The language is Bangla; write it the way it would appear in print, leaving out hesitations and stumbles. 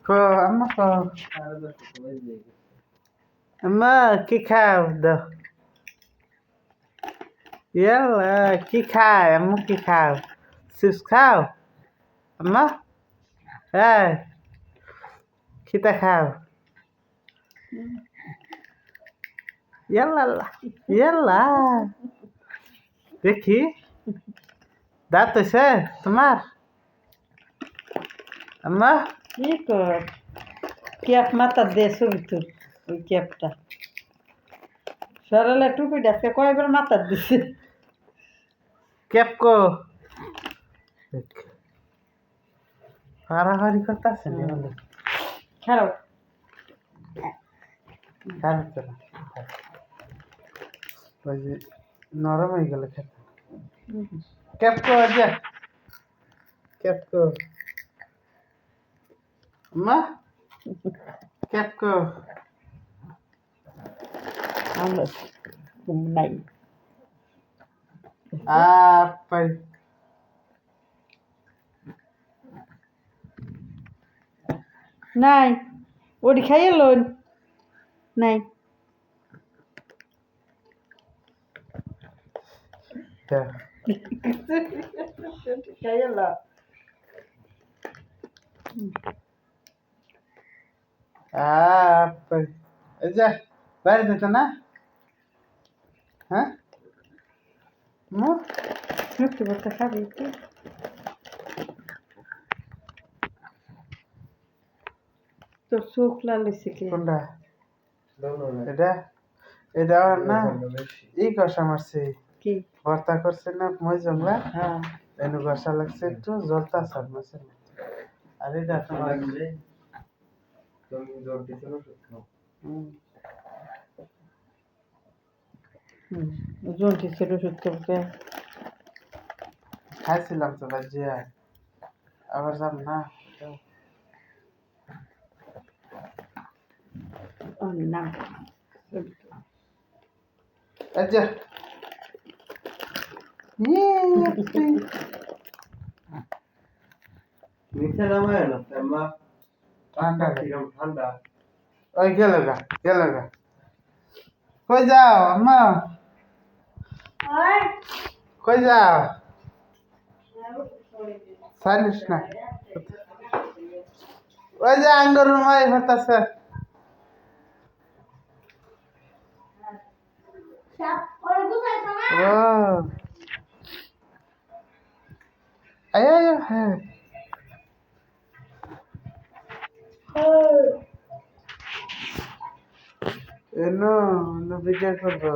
কো আম্মা কি খাও দাও ইয়াল্লা কি খায় আম্মু কি খাও চিপস খাও আম্মা হ্যাঁ খিতা খাও ইয়াল্লা ইয়াল্লা দেখি দাঁত হয়েছে তোমার আম্মা কি কর ক্যাপ মাথা দে ছবি তোর ওই ক্যাপটা সরলে টুপিটা আজকে কয়বার মাথা দিছে কেপকো হারাহারি করতেছে না খারাপ খারাপ তো না ওই যে নরম হয়ে গেল খেতে কেপকো আজা কেপকো আম্মা কেপকো আমরা নাই আপাই নাই ওটি খাইয়ে লোন নাই খাইয়ে লো আপাই এই যে বাইরে যেত না হ্যাঁ মুক্তি করতে খাবি কি তোর চোখ লাল হয়েছে কি কোনটা এটা এটা না এই কষা মারছে কি ভর্তা করছে না মই জংলা হ্যাঁ এনু কষা লাগছে একটু জলতা সার মাছে আর এটা তোমার জন্টি ছিল সত্যকে খাইছিলাম তো ভাজিয়া আবার যাব না নাম আচ্ছা নিচে নামায় না আম্মা ঠান্ডা কিরম ঠান্ডা ওই গেল গা কই যাও আম্মা কই যাও সানিস না ওই যে আঙ্গুর মাই হতাছে ও আয় হ্যাঁ এনো ভিডিও করবো